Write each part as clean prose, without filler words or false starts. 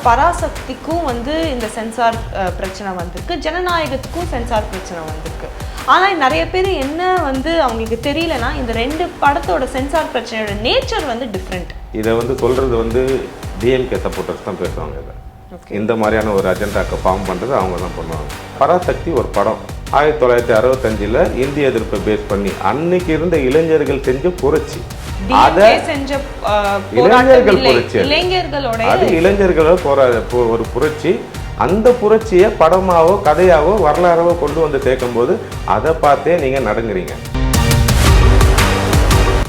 பராசக்திக்கும் வந்து இந்த சென்சார் பிரச்சனை வந்திருக்கு, ஜனநாயகத்துக்கும் சென்சார் பிரச்சனை வந்திருக்கு. ஆனால் நிறைய பேர் என்ன வந்து அவங்களுக்கு தெரியலனா இந்த ரெண்டு படத்தோட சென்சார் பிரச்சனையோட நேச்சர் வந்து டிஃப்ரெண்ட். இதை வந்து சொல்கிறது வந்து டிஎம்கே சப்போர்ட்டர்ஸ் தான் பேசுவாங்க. இதை இந்த மாதிரியான ஒரு அஜெண்டாக்கு ஃபார்ம் பண்ணுறது அவங்க தான் பண்ணுவாங்க. பராசக்தி ஒரு படம் 1965 இந்திய எதிர்ப்பை பேஸ் பண்ணி அன்னைக்கு இருந்த இளைஞர்கள் செஞ்ச புரட்சி. அதை இளைஞர்கள் புரட்சி, அது இளைஞர்களோட ஒரு புரட்சி. அந்த புரட்சியை படமாவோ கதையாவோ வரலாறாவோ கொண்டு வந்து சேர்க்கும் போது அதை பார்த்தே நீங்க நடுங்குறீங்க.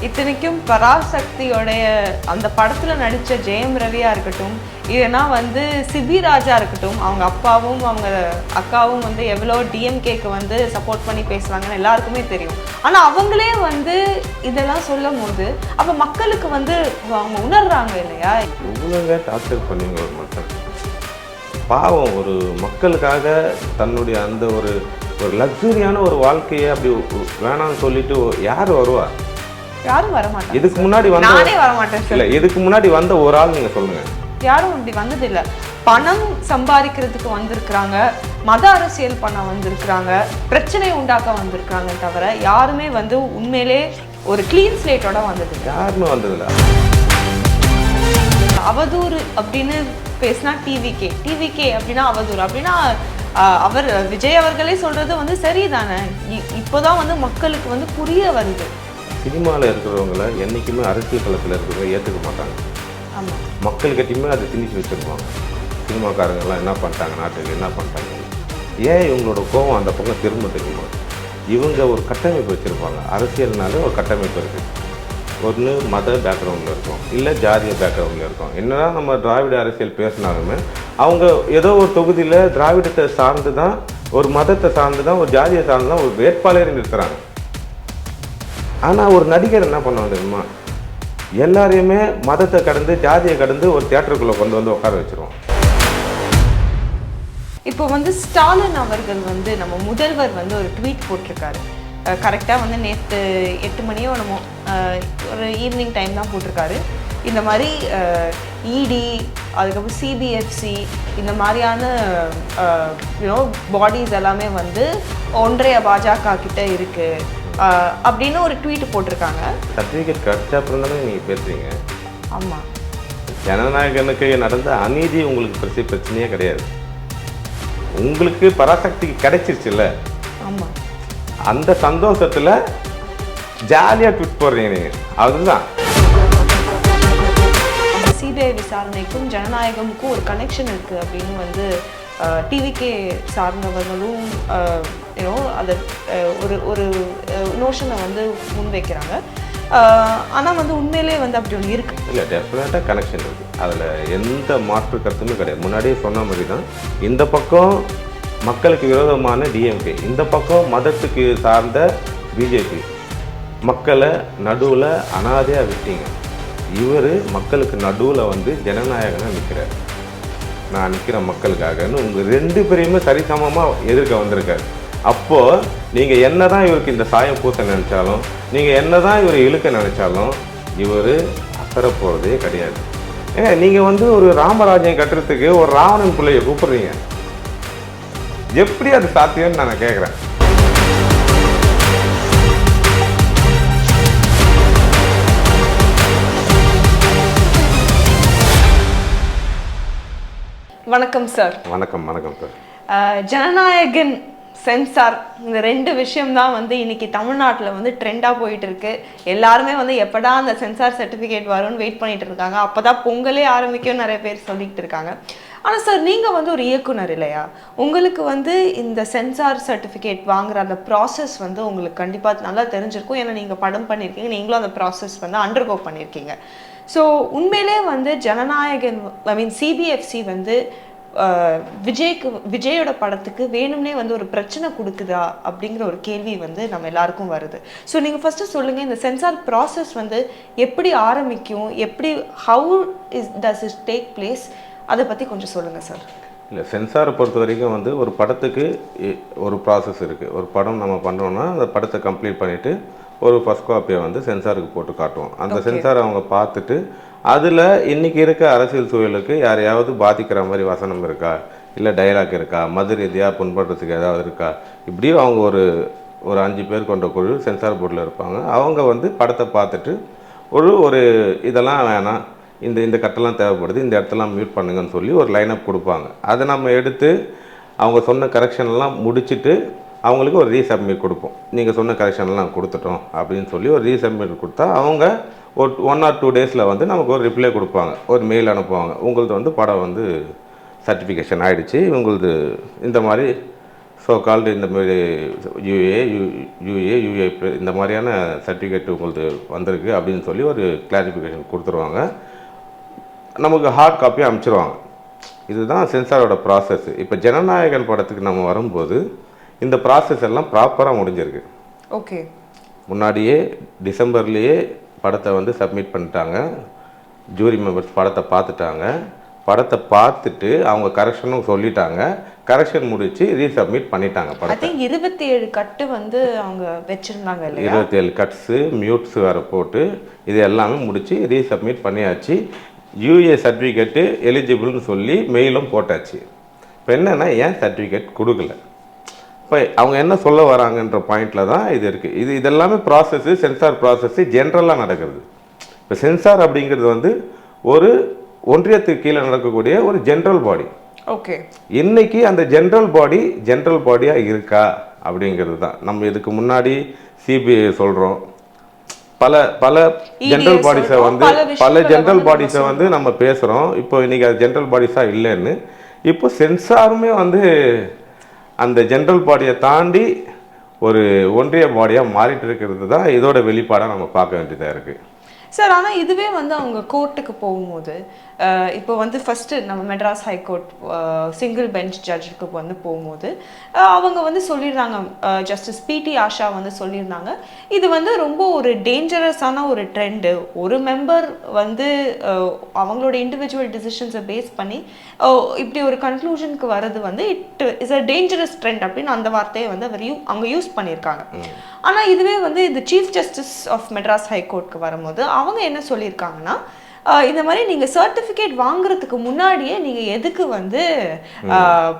இத்தனைக்கும் பராசக்தியோடைய அந்த படத்துல நடிச்ச ஜெயம் ரவியா இருக்கட்டும், இல்லைன்னா வந்து சிபி ராஜா இருக்கட்டும், அவங்க அப்பாவும் அவங்க அக்காவும் வந்து எவ்வளோ டிஎம்கேக்கு வந்து சப்போர்ட் பண்ணி பேசுவாங்கன்னு எல்லாருக்குமே தெரியும். ஆனால் அவங்களே வந்து இதெல்லாம் சொல்லும் போது அப்போ மக்களுக்கு வந்து அவங்க உணர்றாங்க இல்லையா? இவ்வளோங்க டார்ச்சர் பண்ணுவீங்க ஒரு மக்கள். பாவம், ஒரு மக்களுக்காக தன்னுடைய அந்த ஒரு லக்ஸுரியான ஒரு வாழ்க்கையை அப்படி வேணாம்னு சொல்லிட்டு யார் வருவா? யாரும் வர மாட்டாங்க. இதுக்கு முன்னாடி நானே வர மாட்டேன். இல்ல, இதுக்கு முன்னாடி வந்த ஒரு ஆள் நீங்க சொல்லுங்க. யாரும் அப்படி வந்தது இல்ல. பணம் சம்பாதிக்கிறதுக்கு வந்திருக்கிறாங்க, மத அரசியல் பண்ண வந்திருக்கிறாங்க, பிரச்சனை உண்டாக்க வந்திருக்கிறாங்க தவிர யாருமே வந்து உண்மையிலே ஒரு கிளீன் ஸ்லேட்டோட வந்தது யாருமே வந்ததில்ல. அவதூறு அப்படின்னு பேசினா டிவிகே அப்படின்னா அவதூறு அப்படின்னா அவர் விஜய் அவர்களே சொல்றது வந்து சரிதானே. இப்போதான் வந்து மக்களுக்கு வந்து புரிய வருது. சினிமாவில் இருக்கிறவங்கள என்றைக்குமே அரசியல் களத்தில் இருக்கிறவங்க ஏற்றுக்க மாட்டாங்க. ஆமாம், மக்கள்கிட்டையுமே அதை திணிச்சு வச்சுருப்பாங்க. சினிமாக்காரங்கெல்லாம் என்ன பண்ணிட்டாங்க, நாட்டுக்கு என்ன பண்ணிட்டாங்க, ஏன் இவங்களோட கோபம் அந்த பக்கம் திரும்ப தெரியுமா? இவங்க ஒரு கட்டமைப்பு வச்சுருப்பாங்க. அரசியல்னாலே ஒரு கட்டமைப்பு இருக்குது. ஒன்று மத பேக்ரவுண்டில் இருக்கும், இல்லை ஜாதிய பேக்ரவுண்டில் இருக்கும். என்னன்னா நம்ம திராவிட அரசியல் பேசினாலுமே அவங்க ஏதோ ஒரு தொகுதியில் திராவிடத்தை சார்ந்து தான், ஒரு மதத்தை சார்ந்து தான், ஒரு ஜாதியை சார்ந்து தான் ஒரு வேட்பாளரை நிறுத்துகிறாங்க. ஆனால் ஒரு நடிகர் என்ன பண்ணுவாங்க தெரியுமா? எல்லாரையுமே மதத்தை கடந்து ஜாதியை கடந்து ஒரு தியேட்டருக்குள்ளே கொண்டு வந்து உட்கார வச்சிருவோம். இப்போ வந்து ஸ்டாலின் அவர்கள் வந்து நம்ம முதல்வர் வந்து ஒரு ட்வீட் போட்டிருக்காரு. கரெக்டாக வந்து நேற்று 8 மணியோ நம்ம ஒரு ஈவினிங் டைம் தான் போட்டிருக்காரு. இந்த மாதிரி இடி, அதுக்கப்புறம் சிபிஎஃப்சி, இந்த மாதிரியான பாடிஸ் எல்லாமே வந்து ஒன்றைய பாஜக கிட்ட இருக்குது அப்படின்னு ஒரு ட்வீட் போட்டிருக்காங்க. சர்டிஃபிகேட் கிடைச்ச அப்புறம் தானே நீங்கள் பேசுகிறீங்க? ஆமாம், ஜனநாயகனுக்கு நடந்த அநீதி உங்களுக்கு பிரச்சனையே கிடையாது. உங்களுக்கு பராசக்திக்கு கிடைச்சிருச்சுல்ல, ஆமாம், அந்த சந்தோஷத்தில் ஜாலியாக ட்விட் போடுறீங்க நீங்கள். அதுதான் சிபிஐ விசாரணைக்கும் ஜனநாயகமுக்கும் ஒரு கனெக்ஷன் இருக்குது அப்படின்னு வந்து டிவிகே சார்ந்தவர்களும் அதை ஒரு நோஷனை வந்து முன்வைக்கிறாங்க. ஆனால் வந்து உண்மையிலே வந்து அப்படி ஒன்று இருக்குது. இல்லை, டெஃபினட்டாக கனெக்ஷன் இருக்குது. அதில் எந்த மாற்று கருத்துமே கிடையாது. முன்னாடியே சொன்ன மாதிரி தான், இந்த பக்கம் மக்களுக்கு விரோதமான டிஎம்கே, இந்த பக்கம் மதத்துக்கு சார்ந்த பிஜேபி. மக்களை நடுவில் அனாதையாக விட்டீங்க. இவர் மக்களுக்கு நடுவில் வந்து ஜனநாயகனாக நிற்கிறார். நான் நிற்கிறேன் மக்களுக்காகன்னு உங்கள் 2 பேரையுமே சரிசமமாக எதிர்க்க வந்திருக்காரு. அப்போது நீங்கள் என்ன தான் இவருக்கு இந்த சாயம் பூச நினச்சாலும், நீங்கள் என்ன தான் இவர் இழுக்க நினச்சாலும் இவர் அசர போகிறதே கிடையாது. ஏங்க, நீங்கள் வந்து ஒரு ராமராஜ்யம் கட்டுறதுக்கு ஒரு ராவணன் பிள்ளையை கூப்பிட்றீங்க. எப்படி அது சாத்தியம்னு நான் கேட்குறேன். வணக்கம் சார். வணக்கம் சார். ஜனநாயகன், சென்சார், இந்த 2 விஷயம்தான் வந்து இன்னைக்கு தமிழ்நாட்டில் வந்து ட்ரெண்டாக போயிட்டு இருக்கு. எல்லாருமே வந்து எப்படா அந்த சென்சார் சர்டிஃபிகேட் வரும்னு வெயிட் பண்ணிட்டு இருக்காங்க. அப்போதான் பொங்கலே ஆரம்பிக்கும் நிறைய பேர் சொல்லிட்டு இருக்காங்க. ஆனால் சார், நீங்கள் வந்து ஒரு இயக்குனர் இல்லையா? உங்களுக்கு வந்து இந்த சென்சார் சர்டிஃபிகேட் வாங்குற அந்த ப்ராசஸ் வந்து உங்களுக்கு கண்டிப்பாக நல்லா தெரிஞ்சிருக்கும். ஏன்னா நீங்கள் படம் பண்ணியிருக்கீங்க, நீங்களும் அந்த ப்ராசஸ் வந்து அண்டர்கோ பண்ணியிருக்கீங்க. ஸோ உண்மையிலே வந்து ஜனநாயகன், சிபிஎஃப்சி வந்து விஜயோட படத்துக்கு வேணும்னே வந்து ஒரு பிரச்சனை கொடுக்குதா அப்படிங்கிற ஒரு கேள்வி வந்து நம்ம எல்லாருக்கும் வருது. ஸோ நீங்கள் ஃபஸ்ட்டு சொல்லுங்கள், இந்த சென்சார் ப்ராசஸ் வந்து எப்படி ஆரம்பிக்கும், எப்படி டஸ் இட் டேக் பிளேஸ், அதை பற்றி கொஞ்சம் சொல்லுங்கள் சார். இல்லை, சென்சாரை பொறுத்த வரைக்கும் வந்து ஒரு படத்துக்கு ஒரு ப்ராசஸ் இருக்குது. ஒரு படம் நம்ம பண்ணுறோன்னா அந்த படத்தை கம்ப்ளீட் பண்ணிவிட்டு ஒரு ஃபர்ஸ்ட் காப்பியை வந்து சென்சாருக்கு போட்டு காட்டுவோம். அந்த சென்சாரை அவங்க பார்த்துட்டு அதில் இன்றைக்கி இருக்க அரசியல் சூழலுக்கு யாரையாவது பாதிக்கிற மாதிரி வசனம் இருக்கா, இல்லை டைலாக் இருக்கா, மது ரீதியாக புண்படுறதுக்கு ஏதாவது இருக்கா, இப்படியும் அவங்க ஒரு 5 பேர் கொண்ட குழு சென்சார் போர்டில் இருப்பாங்க. அவங்க வந்து படத்தை பார்த்துட்டு ஒரு இதெல்லாம் வேணாம், இந்த கட்டெல்லாம் தேவைப்படுது, இந்த இடத்தெல்லாம் மியூட் பண்ணுங்கன்னு சொல்லி ஒரு லைனப் கொடுப்பாங்க. அதை நம்ம எடுத்து அவங்க சொன்ன கரெக்ஷன்லாம் முடிச்சுட்டு அவங்களுக்கு ஒரு ரீசப்மிட் கொடுப்போம். நீங்கள் சொன்ன கரெக்ஷன்லாம் கொடுத்துட்டோம் அப்படின்னு சொல்லி ஒரு ரீசப்மிட் கொடுத்தா அவங்க ஒரு 1 or 2 டேஸில் வந்து நமக்கு ஒரு ரிப்ளை கொடுப்பாங்க, ஒரு மெயில் அனுப்புவாங்க. உங்களது வந்து படம் வந்து சர்டிஃபிகேஷன் ஆகிடுச்சு, உங்களது இந்த மாதிரி ஸோ கால்டு இந்த மாதிரி யூஏ இந்த மாதிரியான சர்டிஃபிகேட் உங்களது வந்திருக்கு அப்படின்னு சொல்லி ஒரு கிளாரிஃபிகேஷன் கொடுத்துருவாங்க. நமக்கு ஹார்ட் காப்பியை அனுப்பிச்சிருவாங்க. இதுதான் சென்சாரோட ப்ராசஸ். இப்போ ஜனநாயகன் படத்துக்கு நம்ம வரும்போது இந்த ப்ராசஸ் எல்லாம் ப்ராப்பராக முடிஞ்சிருக்கு. ஓகே, முன்னாடியே டிசம்பர்லேயே படத்தை வந்து சப்மிட் பண்ணிட்டாங்க. ஜூரி மெம்பர்ஸ் படத்தை பார்த்துட்டாங்க. படத்தை பார்த்துட்டு அவங்க கரெக்ஷனும் சொல்லிட்டாங்க. கரெக்ஷன் முடிச்சு ரீசப்மிட் பண்ணிட்டாங்க. படத்தை 27 கட்டு வந்து அவங்க வச்சுருந்தாங்க இல்லையா, 27 கட்ஸு மியூட்ஸ் வேறு போட்டு இது எல்லாமே முடித்து ரீசப்மிட் பண்ணியாச்சு. யூஏ சர்டிஃபிகேட்டு எலிஜிபிள்னு சொல்லி மெயிலும் போட்டாச்சு. இப்போ என்னென்னா ஏன் சர்டிஃபிகேட் கொடுக்கல, இப்போ அவங்க என்ன சொல்ல வராங்கன்ற பாயிண்டில் தான் இது இருக்குது. இதெல்லாமே ப்ராசஸ்ஸு, சென்சார் ப்ராசஸ்ஸு ஜென்ரலாக நடக்கிறது. இப்போ சென்சார் அப்படிங்கிறது வந்து ஒரு ஒன்றியத்துக்கு கீழே நடக்கக்கூடிய ஒரு ஜென்ரல் பாடி. ஓகே, இன்னைக்கு அந்த ஜென்ரல் பாடியாக இருக்கா அப்படிங்கிறது தான். நம்ம இதுக்கு முன்னாடி சிபிஐ சொல்கிறோம், பல ஜென்ரல் பாடிஸை வந்து ஜென்ரல் பாடிஸை வந்து நம்ம பேசுகிறோம். இப்போ இன்றைக்கி அது ஜென்ரல் பாடிஸாக இல்லைன்னு இப்போ சென்சாருமே வந்து அந்த ஜென்ரல் பாடியை தாண்டி ஒரு ஒன்றிய பாடியாக மாறிட்டு இருக்கிறது தான் இதோட வெளிப்பாடாக நம்ம பார்க்க வேண்டியதாக இருக்குது. சார். ஆனால் இதுவே வந்து அவங்க கோர்ட்டுக்கு போகும்போது இப்போ வந்து ஃபஸ்ட்டு நம்ம மெட்ராஸ் ஹைகோர்ட் சிங்கிள் பெஞ்ச் ஜட்ஜுக்கு வந்து போகும்போது அவங்க வந்து சொல்லியிருந்தாங்க, ஜஸ்டிஸ் பிடி ஆஷா வந்து சொல்லியிருந்தாங்க, இது வந்து ரொம்ப ஒரு டேஞ்சரஸான ஒரு ட்ரெண்டு. ஒரு மெம்பர் வந்து அவங்களோட இண்டிவிஜுவல் டிசிஷன்ஸை பேஸ் பண்ணி இப்படி ஒரு கன்க்ளூஷனுக்கு வர்றது வந்து it is a dangerous trend அப்படின்னு அந்த வார்த்தையை வந்து அவங்க யூஸ் பண்ணியிருக்காங்க. ஆனால் இதுவே வந்து இந்த சீஃப் ஜஸ்டிஸ் ஆஃப் மெட்ராஸ் ஹைகோர்ட்டுக்கு வரும்போது அவங்க என்ன சொல்லியிருக்காங்கன்னா, இந்த மாதிரி நீங்கள் சர்டிஃபிகேட் வாங்குறதுக்கு முன்னாடியே நீங்கள் எதுக்கு வந்து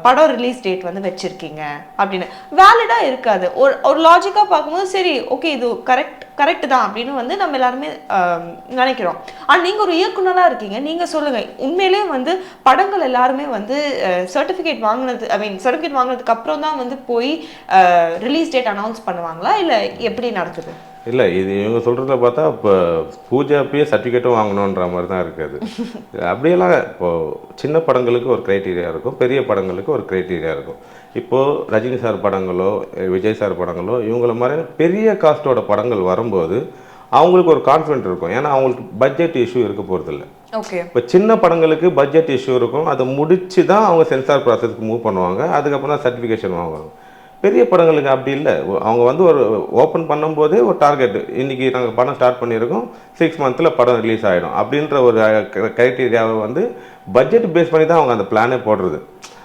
படம் ரிலீஸ் டேட் வந்து வச்சுருக்கீங்க அப்படின்னு வேலிடாக இருக்காது. ஒரு லாஜிக்காக பார்க்கும்போது சரி ஓகே இது கரெக்ட் தான் அப்படின்னு வந்து நம்ம எல்லாருமே நினைக்கிறோம். ஆனால் நீங்கள் ஒரு இயக்குனராக இருக்கீங்க, நீங்கள் சொல்லுங்கள், உண்மையிலே வந்து படங்கள் எல்லாருமே வந்து சர்டிஃபிகேட் வாங்கினதுக்கு அப்புறம் தான் வந்து போய் ரிலீஸ் டேட் அனௌன்ஸ் பண்ணுவாங்களா, இல்லை எப்படி நடக்குது? இல்லை, இது இவங்க சொல்கிறத பார்த்தா இப்போ பூஜை அப்பயே சர்டிஃபிகேட்டும் வாங்கணுன்ற மாதிரி தான் இருக்குது. அப்படியெல்லாம் இப்போது சின்ன படங்களுக்கு ஒரு க்ரைட்டீரியா இருக்கும், பெரிய படங்களுக்கு ஒரு க்ரைட்டீரியா இருக்கும். இப்போது ரஜினி சார் படங்களோ விஜய் சார் படங்களோ இவங்கள மாதிரி பெரிய காஸ்ட்டோட படங்கள் வரும்போது அவங்களுக்கு ஒரு கான்ஃபிடென்ட் இருக்கும். ஏன்னா அவங்களுக்கு பட்ஜெட் இஷ்யூ இருக்க போகிறதில்ல. ஓகே, இப்போ சின்ன படங்களுக்கு பட்ஜெட் இஷ்யூ இருக்கும், அதை முடித்து தான் அவங்க சென்சார் ப்ராசஸ்க்கு மூவ் பண்ணுவாங்க, அதுக்கப்புறம் தான் சர்டிஃபிகேஷன் வாங்குவாங்க. பெரிய படங்களுக்கு அப்படி இல்லை. அவங்க வந்து ஒரு ஓப்பன் பண்ணும்போதே ஒரு டார்கெட், இன்றைக்கி நாங்கள் படம் ஸ்டார்ட் பண்ணியிருக்கோம், 6 மந்த்தில் படம் ரிலீஸ் ஆகிடும் அப்படின்ற ஒரு க்ரைட்டீரியாவை வந்து பட்ஜெட் பேஸ் பண்ணி தான் அவங்க அந்த பிளானே போடுறது.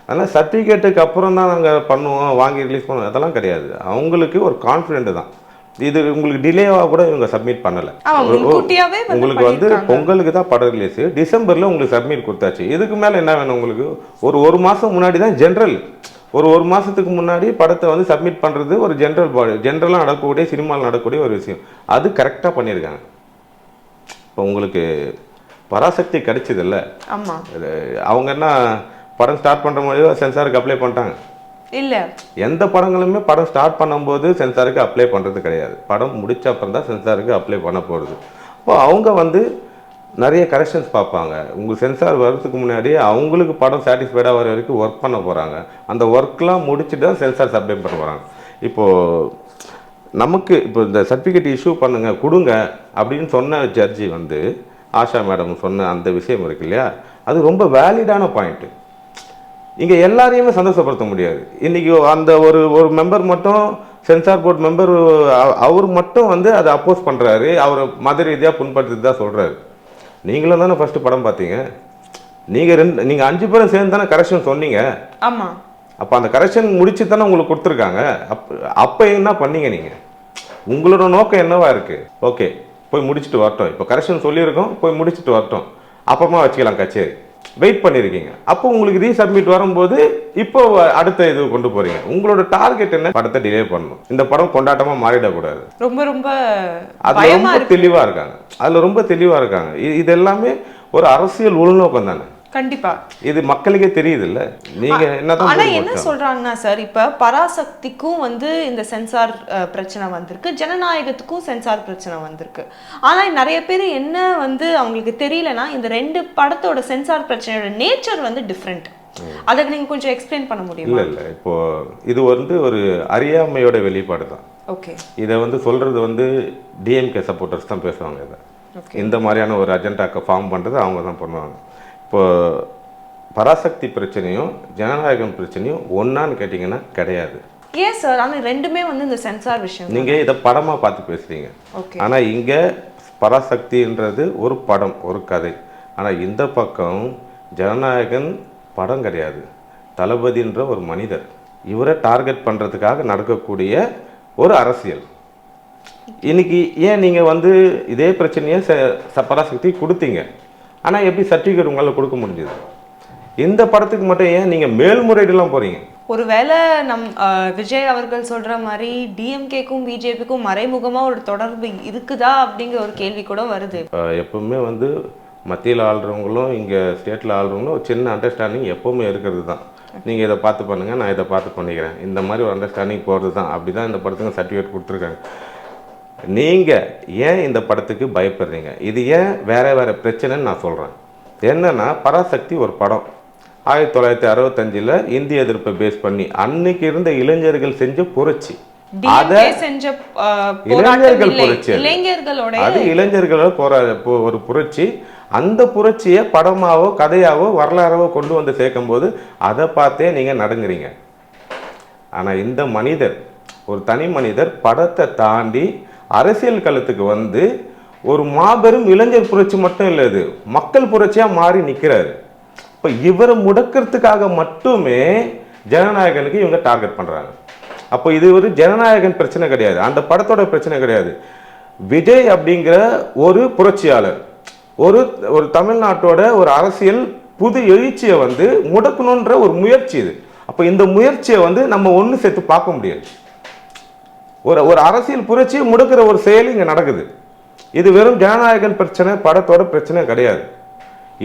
அதனால் சர்டிஃபிகேட்டுக்கு அப்புறம் தான் நாங்கள் பண்ணுவோம், வாங்கி ரிலீஸ் பண்ணுவோம், அதெல்லாம் கிடையாது. அவங்களுக்கு ஒரு கான்ஃபிடென்ட் தான். இது உங்களுக்கு டிலேவாக கூட இவங்க சப்மிட் பண்ணலை. உங்களுக்கு வந்து பொங்கலுக்கு தான் படம் ரிலீஸு, டிசம்பரில் உங்களுக்கு சப்மிட் கொடுத்தாச்சு. இதுக்கு மேலே என்ன வேணும் உங்களுக்கு? ஒரு மாதம் முன்னாடி தான் ஜென்ரல், ஒரு மாதத்துக்கு முன்னாடி படத்தை வந்து சப்மிட் பண்ணுறது ஒரு ஜென்ரலாக நடக்கக்கூடிய சினிமாவில் நடக்கக்கூடிய ஒரு விஷயம். அது கரெக்டாக பண்ணியிருக்காங்க. இப்போ உங்களுக்கு பராசக்தி கிடைச்சதில்ல, ஆமாம், அவங்க என்ன படம் ஸ்டார்ட் பண்ணுற போது சென்சாருக்கு அப்ளை பண்ணிட்டாங்க? இல்லை, எந்த படங்களுமே படம் ஸ்டார்ட் பண்ணும்போது சென்சாருக்கு அப்ளை பண்ணுறது கிடையாது. படம் முடிச்ச அப்புறம் தான் சென்சாருக்கு அப்ளை பண்ண போகிறது. அப்போ அவங்க வந்து நிறைய கரெக்ஷன்ஸ் பார்ப்பாங்க. உங்கள் சென்சார் வர்றதுக்கு முன்னாடி அவங்களுக்கு படம் சாட்டிஸ்ஃபைடாக வர வரைக்கும் ஒர்க் பண்ண போகிறாங்க. அந்த ஒர்க்லாம் முடிச்சுட்டு தான் சென்சார் சப்மிட் பண்ண போகிறாங்க. இப்போது நமக்கு இப்போ இந்த சர்டிஃபிகேட் இஷ்யூ பண்ணுங்க கொடுங்க அப்படின்னு சொன்ன ஜட்ஜி வந்து ஆஷா மேடம் சொன்ன அந்த விஷயம் இருக்கு இல்லையா, அது ரொம்ப வேலிடான பாயிண்ட்டு. இங்கே எல்லாரையுமே சந்தோஷப்படுத்த முடியாது. இன்றைக்கி அந்த ஒரு மெம்பர் மட்டும், சென்சார் போர்ட் மெம்பர், அவர் மட்டும் வந்து அதை அப்போஸ் பண்ணுறாரு, அவர் மத ரீதியாக புண்படுத்தி தான் சொல்கிறாரு. நீங்களும் தானே ஃபஸ்ட்டு படம் பார்த்தீங்க, நீங்கள் 5 பேரும் சேர்ந்து தானே கரெக்ஷன் சொன்னீங்க. ஆமாம், அப்போ அந்த கரெக்ஷன் முடிச்சு தானே உங்களுக்கு கொடுத்துருக்காங்க. அப்போ என்ன பண்ணீங்க நீங்கள்? உங்களோட நோக்கம் என்னவா இருக்கு? ஓகே, போய் முடிச்சுட்டு வரட்டும், இப்போ கரெக்ஷன் சொல்லியிருக்கோம், போய் முடிச்சுட்டு வரட்டும், அப்புறமா வச்சுக்கலாம் கச்சேரி, வெயிட் பண்ணியிருக்கீங்க. அப்போ உங்களுக்கு ரீசப்மிட் வரும்போது இப்போ அடுத்த இது கொண்டு போறீங்க. உங்களோட டார்கெட் என்ன? படத்தை டிலே பண்ணணும், இந்த படம் கொண்டாட்டமா மாறிடக்கூடாது. ரொம்ப ரொம்ப அதுல ரொம்ப தெளிவா இருக்காங்க, அதுல ரொம்ப தெளிவா இருக்காங்க. இது எல்லாமே ஒரு அரசியல் உள்நோக்கம் தானே. கண்டிப்பா இது மக்களுக்கே தெரியுது இல்ல. நீங்க என்னதான் ஆனா என்ன சொல்றாங்கன்னா சார், இப்ப பராசக்திக்கும் வந்து இந்த சென்சார் பிரச்சனை வந்திருக்கு, ஜனநாயகத்துக்கும் சென்சார் பிரச்சனை வந்திருக்கு. ஆனா நிறைய பேர் என்ன வந்து அவங்களுக்கு தெரியலன்னா, இந்த ரெண்டு படத்தோட சென்சார் பிரச்சனையோட நேச்சர் வந்து டிஃப்ரெண்ட். அதை நீங்க கொஞ்சம் எக்ஸ்பிளைன் பண்ண முடியுமா? இல்ல இப்போ இது வந்து ஒரு அறியாமையோட வெளிப்பாடு தான். ஓகே, இதை வந்து சொல்றது வந்து டிஎம்கே சப்போர்ட்டர்ஸ் தான் பேசுவாங்க. இதை இந்த மாதிரியான ஒரு அஜெண்டாக்க ஃபார்ம் பண்றது அவங்க தான் பண்ணுவாங்க. இப்போ பராசக்தி பிரச்சனையும் ஜனநாயகம் பிரச்சனையும் ஒன்னான்னு கேட்டிங்கன்னா கிடையாது. ஏன் சார்? ஆனால் ரெண்டுமே வந்து இந்த சென்சார் விஷயம். நீங்கள் இதை படமாக பார்த்து பேசுகிறீங்க, ஆனால் இங்கே பராசக்தின்றது ஒரு படம், ஒரு கதை. ஆனால் இந்த பக்கம் ஜனநாயகன் படம் கிடையாது, தளபதின்ற ஒரு மனிதர். இவரை டார்கெட் பண்ணுறதுக்காக நடக்கக்கூடிய ஒரு அரசியல். இன்னைக்கு ஏன் நீங்கள் வந்து இதே பிரச்சனையை பராசக்தி கொடுத்தீங்க, ஆனால் எப்படி சர்டிஃபிகேட் உங்களால் கொடுக்க முடிஞ்சது? இந்த படத்துக்கு மட்டும் ஏன் நீங்கள் மேல்முறையீடுலாம் போகிறீங்க? ஒருவேளை விஜய் அவர்கள் சொல்ற மாதிரி டிஎம்கேக்கும் பிஜேபிக்கும் மறைமுகமா ஒரு தொடர்பு இருக்குதா அப்படிங்கிற ஒரு கேள்வி கூட வருது. எப்பவுமே வந்து மத்தியில் ஆள்றவங்களும் இங்கே ஸ்டேட்டில் ஆள்றவங்களும் ஒரு சின்ன அண்டர்ஸ்டாண்டிங் எப்பவுமே இருக்கிறது தான். நீங்கள் இதை பார்த்து பண்ணுங்கள், நான் இதை பார்த்து பண்ணிக்கிறேன், இந்த மாதிரி ஒரு அண்டர்ஸ்டாண்டிங் போகிறது தான். அப்படி தான் இந்த படத்துக்கு சர்டிஃபிகேட் கொடுத்துருக்காங்க. நீங்கள் ஏன் இந்த படத்துக்கு பயப்படுறீங்க? இது ஏன் வேற வேற பிரச்சனைன்னு நான் சொல்கிறேன். என்னன்னா, பராசக்தி ஒரு படம் 1965 இந்திய எதிர்ப்பை பேஸ் பண்ணி அன்னைக்கு இருந்த இளைஞர்கள் செஞ்ச புரட்சி. இளைஞர்கள் புரட்சி, அது இளைஞர்களோட ஒரு புரட்சி. அந்த புரட்சியை படமாவோ கதையாவோ வரலாறாவோ கொண்டு வந்து சேர்க்கும் போது அதை பார்த்தே நீங்க நடங்குறீங்க. ஆனா இந்த மனிதர், ஒரு தனி மனிதர், படத்தை தாண்டி அரசியல் களத்துக்கு வந்து ஒரு மாபெரும் இளைஞர் புரட்சி மட்டும் இல்லை, இது மக்கள் புரட்சியா மாறி நிற்கிறாரு. இப்போ இவரை முடக்கிறதுக்காக மட்டுமே ஜனநாயகனுக்கு இவங்க டார்கெட் பண்றாங்க. அப்போ இது ஒரு ஜனநாயகன் பிரச்சனை கிடையாது, அந்த படத்தோட பிரச்சனை கிடையாது. விஜய் அப்படிங்கிற ஒரு புரட்சியாளர், ஒரு ஒரு தமிழ்நாட்டோட ஒரு அரசியல் புது எழுச்சியை வந்து முடக்கணுன்ற ஒரு முயற்சி இது. அப்போ இந்த முயற்சியை வந்து நம்ம ஒன்று சேர்த்து பார்க்க முடியாது. ஒரு அரசியல் புரட்சியை முடக்கிற ஒரு செயல் இங்கே நடக்குது. இது வெறும் ஜனநாயகன் பிரச்சனை, படத்தோட பிரச்சனை கிடையாது.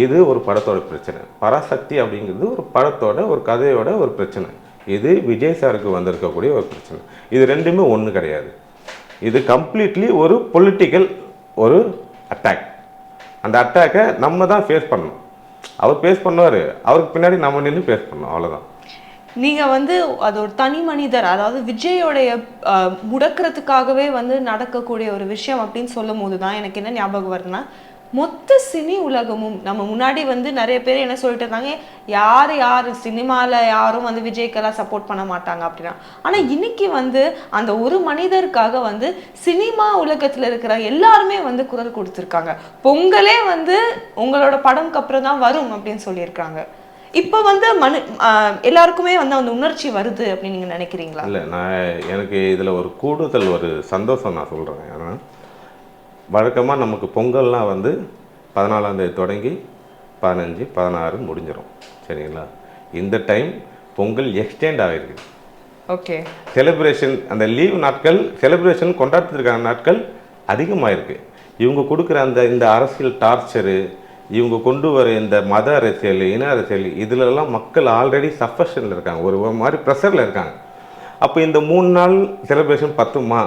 இது ஒரு படத்தோட பிரச்சனை. பராசக்தி அப்படிங்கிறது ஒரு படத்தோட ஒரு கதையோட ஒரு பிரச்சனை. இது விஜய் சாருக்கு வந்திருக்கக்கூடிய ஒரு பிரச்சனை. இது ரெண்டுமே ஒன்று கிடையாது. இது கம்ப்ளீட்லி ஒரு பொலிட்டிக்கல் ஒரு அட்டாக். அந்த அட்டாக்கை நம்ம தான் ஃபேஸ் பண்ணணும். அவர் ஃபேஸ் பண்ணுவார், அவருக்கு பின்னாடி நம்ம நின்று ஃபேஸ் பண்ணணும், அவ்வளோதான். நீங்க வந்து அது ஒரு தனி மனிதர், அதாவது விஜயோடைய முடக்கிறதுக்காகவே வந்து நடக்கக்கூடிய ஒரு விஷயம் அப்படின்னு சொல்லும் போது தான் எனக்கு என்ன ஞாபகம் வருதுன்னா, மொத்த சினி உலகமும் நம்ம முன்னாடி வந்து நிறைய பேர் என்ன சொல்லிட்டு இருந்தாங்க, யார் சினிமாவில் யாரும் வந்து விஜய்க்கெல்லாம் சப்போர்ட் பண்ண மாட்டாங்க அப்படின்னா. ஆனால் இன்னைக்கு வந்து அந்த ஒரு மனிதருக்காக வந்து சினிமா உலகத்தில் இருக்கிற எல்லாருமே வந்து குரல் கொடுத்துருக்காங்க. பொங்கலே வந்து உங்களோட படம்க்கு அப்புறம் தான் வரும் அப்படின்னு சொல்லியிருக்காங்க. இப்போ வந்து எல்லாருக்குமே வந்து அந்த உணர்ச்சி வருது அப்படின்னு நீங்கள் நினைக்கிறீங்களா? இல்லை, எனக்கு இதில் ஒரு கூடுதல் ஒரு சந்தோஷம் நான் சொல்கிறேன். ஏன்னா வழக்கமாக நமக்கு பொங்கல்லாம் வந்து 14ஆம் தேதி தொடங்கி 15, 16 முடிஞ்சிடும், சரிங்களா? இந்த டைம் பொங்கல் எக்ஸ்டெண்ட் ஆகிருக்கு. ஓகே, செலிப்ரேஷன், அந்த லீவ் நாட்கள், செலிப்ரேஷன் கொண்டாடுறதுக்கான நாட்கள் அதிகமாகிருக்கு. இவங்க கொடுக்குற இந்த அரசியல் டார்ச்சரு, இவங்க கொண்டு வர இந்த மத அரசியல், இன அரசியல், இதிலெல்லாம் மக்கள் ஆல்ரெடி சஃபஷனில் இருக்காங்க, ஒரு மாதிரி ப்ரெஷரில் இருக்காங்க. அப்போ இந்த 3 நாள் செலிப்ரேஷன் பத்துமா?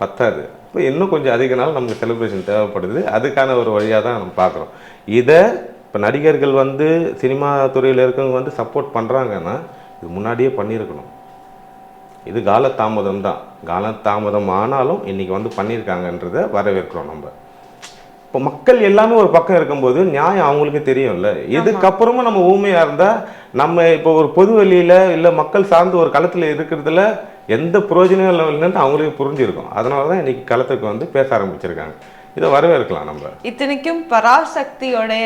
பத்தாது. இப்போ இன்னும் கொஞ்சம் அதிக நாள் நமக்கு செலிப்ரேஷன் தேவைப்படுது. அதுக்கான ஒரு வழியாக தான் நம்ம பார்க்குறோம். இதை இப்போ நடிகர்கள் வந்து சினிமா துறையில் இருக்கவங்க வந்து சப்போர்ட் பண்ணுறாங்கன்னா இது முன்னாடியே பண்ணியிருக்கணும். இது காலதாமதம் தான். காலதாமதம் ஆனாலும் இன்றைக்கி வந்து பண்ணியிருக்காங்கன்றதை வரவேற்கிறோம் நம்ம. இப்போ மக்கள் எல்லாமே ஒரு பக்கம் இருக்கும்போது நியாயம் அவங்களுக்கு தெரியும்ல. இதுக்கப்புறமும் நம்ம ஊமையாக இருந்தால் நம்ம இப்போ ஒரு பொது வெளியில் இல்லை மக்கள் சார்ந்து ஒரு களத்தில் இருக்கிறதுல எந்த பிரயோஜனம் இல்லைன்னு அவங்களுக்கு புரிஞ்சிருக்கும். அதனால தான் இன்றைக்கி களத்துக்கு வந்து பேச ஆரம்பிச்சிருக்காங்க. இதை வரவேற்கலாம் நம்ம. இத்தனைக்கும் பராசக்தியோடைய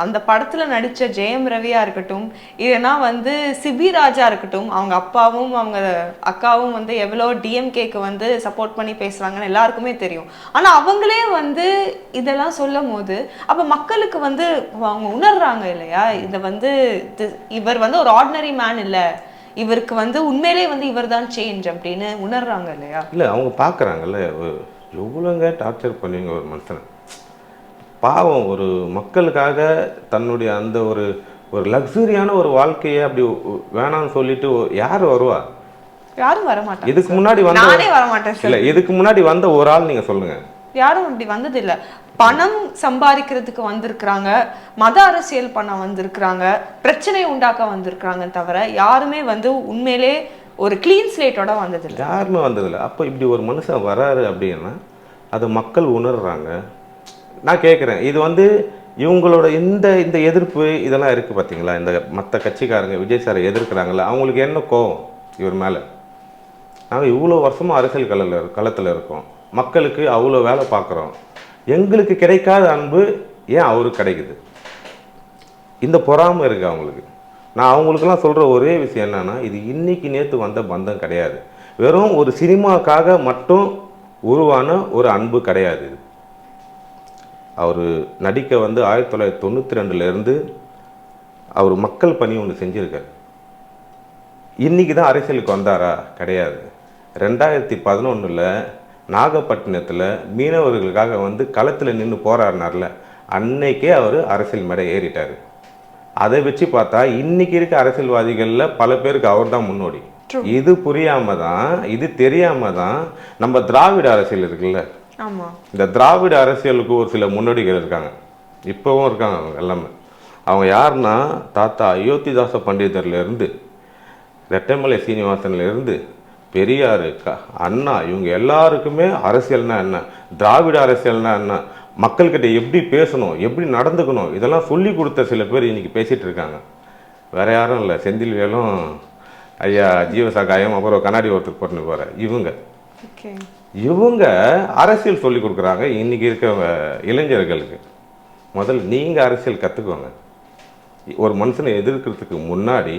அந்த படத்துல நடிச்ச ஜெயம் ரவியா இருக்கட்டும், இல்லைன்னா வந்து சிபி ராஜா இருக்கட்டும், அவங்க அப்பாவும் அவங்க அக்காவும் வந்து எவ்வளோ டிஎம்கேக்கு வந்து சப்போர்ட் பண்ணி பேசுறாங்கன்னு எல்லாருக்குமே தெரியும். ஆனா அவங்களே வந்து இதெல்லாம் சொல்லும் போது அப்ப மக்களுக்கு வந்து அவங்க உணர்றாங்க இல்லையா, இதை வந்து இவர் வந்து ஒரு ஆர்டினரி மேன் இல்ல, இவருக்கு வந்து உண்மையிலே வந்து இவர் தான் சேஞ்ச் அப்படின்னு உணர்றாங்க இல்லையா? இல்லை, அவங்க பார்க்குறாங்கல்ல, எவ்வளோங்க டார்ச்சர் பண்ணுவீங்க ஒரு மனுஷனை. பாவம், ஒரு மக்களுக்காக தன்னுடைய அந்த ஒரு ஒரு லக்ஸுரியான ஒரு வாழ்க்கையை அப்படி வேணாம்னு சொல்லிட்டு யார் வருவா? யாரும் வர மாட்டாங்க. இதுக்கு முன்னாடி வந்து நானே வர மாட்டேன் சார். இல்லை, இதுக்கு முன்னாடி வந்த ஒரு ஆள் நீங்கள் சொல்லுங்க. யாரும் அப்படி வந்தது இல்லை. பணம் சம்பாதிக்கிறதுக்கு வந்திருக்கிறாங்க, மத அரசியல் பண்ண வந்திருக்கிறாங்க, பிரச்சனை உண்டாக்க வந்திருக்கிறாங்க தவிர யாருமே வந்து உண்மையிலே ஒரு கிளீன் ஸ்லேட்டோட வந்ததில்லை. யாருமே வந்ததில்லை. அப்போ இப்படி ஒரு மனுஷன் வராரு அப்படின்னா அதை மக்கள் உணர்றாங்க. நான் கேட்குறேன், இது வந்து இவங்களோட இந்த இந்த எதிர்ப்பு இதெல்லாம் இருக்குது பார்த்தீங்களா, இந்த மற்ற கட்சிக்காரங்க விஜய் சாரை எதிர்க்கிறாங்கல்ல, அவங்களுக்கு என்ன கோவம் இவர் மேலே? நாங்கள் இவ்வளோ வருஷமாக அரசியல் களத்தில் இருக்கோம், மக்களுக்கு அவ்வளோ வேலை பார்க்குறோம், எங்களுக்கு கிடைக்காத அன்பு ஏன் அவருக்கு கிடைக்குது? இந்த பொறாமை இருக்குது அவங்களுக்கு. நான் அவங்களுக்கெல்லாம் சொல்கிற ஒரே விஷயம் என்னென்னா, இது இன்னைக்கு நேற்று வந்த பந்தம் கிடையாது, வெறும் ஒரு சினிமாக்காக மட்டும் உருவான ஒரு அன்பு கிடையாது. இது அவர் நடிக்க வந்து 1992 அவர் மக்கள் பணி ஒன்று செஞ்சுருக்கார். இன்றைக்கி தான் அரசியலுக்கு வந்தாரா? கிடையாது. 2011 நாகப்பட்டினத்தில் மீனவர்களுக்காக வந்து களத்தில் நின்று போராடினார்ல, அன்னைக்கே அவர் அரசியல் மேடை ஏறிட்டார். அதை வச்சு பார்த்தா இன்னைக்கு இருக்க அரசியல்வாதிகளில் பல பேருக்கு அவர் தான் முன்னோடி. இது புரியாம தான், இது தெரியாம தான் நம்ம திராவிட அரசியல் இருக்குல்ல, இந்த திராவிட அரசியலுக்கு ஒரு சில முன்னோடிகள் இருக்காங்க, இப்போவும் இருக்காங்க. அவங்க எல்லாமே அவங்க யாருன்னா, தாத்தா அயோத்திதாச பண்டிதர்லேருந்து ரெட்டமலை சீனிவாசன்லேருந்து பெரியார், அண்ணா, இவங்க எல்லாருக்குமே அரசியல்னா என்ன, திராவிட அரசியல்னா என்ன, மக்கள்கிட்ட எப்படி பேசணும், எப்படி நடந்துக்கணும், இதெல்லாம் சொல்லி கொடுத்த சில பேர் இன்றைக்கி பேசிகிட்டு இருக்காங்க. வேறு யாரும் இல்லை, செந்தில் வேலும், ஐயா ஜீவசகாயம், அப்புறம் கண்ணாடி ஒருத்தர் போட்டுன்னு போகிற இவங்க அரசியல் சொல்லி கொடுக்குறாங்க இன்றைக்கி இருக்க இளைஞர்களுக்கு. முதல்ல நீங்கள் அரசியல் கற்றுக்கோங்க. ஒரு மனுஷனை எதிர்க்கிறதுக்கு முன்னாடி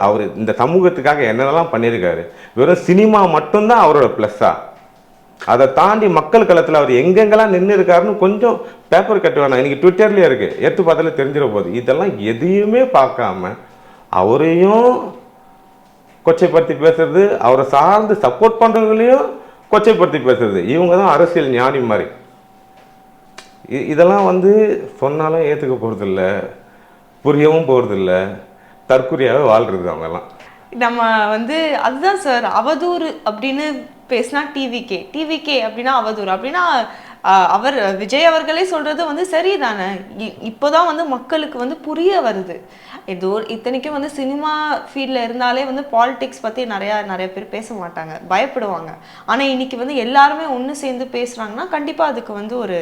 அவர் இந்த சமூகத்துக்காக என்னென்னலாம் பண்ணியிருக்காரு, வெறும் சினிமா மட்டும்தான் அவரோட ப்ளஸ்ஸா? அதை தாண்டி மக்கள் களத்தில் அவர் எங்கெங்கெல்லாம் நின்று இருக்காருன்னு கொஞ்சம் பேப்பர் கட்டு வேணாம், இன்றைக்கி ட்விட்டர்லேயே இருக்குது, எடுத்து பார்த்தாலே தெரிஞ்சிட போகுது. இதெல்லாம் எதையுமே பார்க்காம அவரையும் கொச்சைப்படுத்தி பேசுறது, அவரை சார்ந்து சப்போர்ட் பண்ணுறவங்களையும் கொச்சைப்படுத்தி பேசுறது, இவங்க தான் அரசியல் ஞானி மாதிரி. இதெல்லாம் வந்து சொன்னாலும் ஏற்றுக்க போகிறதில்ல, புரியவும் போகிறதில்ல, தற்கொலையாகவே வாழ்கிறது அவங்கெல்லாம். நம்ம வந்து அதுதான் சார், அவதூறு அப்படின்னு பேசினா டிவிகே அப்படின்னா அவதூறு அப்படின்னா அவர் விஜய் அவர்களே சொல்றது வந்து சரிதானே. இப்போதான் வந்து மக்களுக்கு வந்து புரிய வருது. ஏதோ இத்தனைக்கும் வந்து சினிமா ஃபீல்டில் இருந்தாலே வந்து பாலிடிக்ஸ் பற்றி நிறைய பேர் பேச மாட்டாங்க, பயப்படுவாங்க. ஆனால் இன்னைக்கு வந்து எல்லாருமே ஒன்று சேர்ந்து பேசுகிறாங்கன்னா கண்டிப்பாக அதுக்கு வந்து ஒரு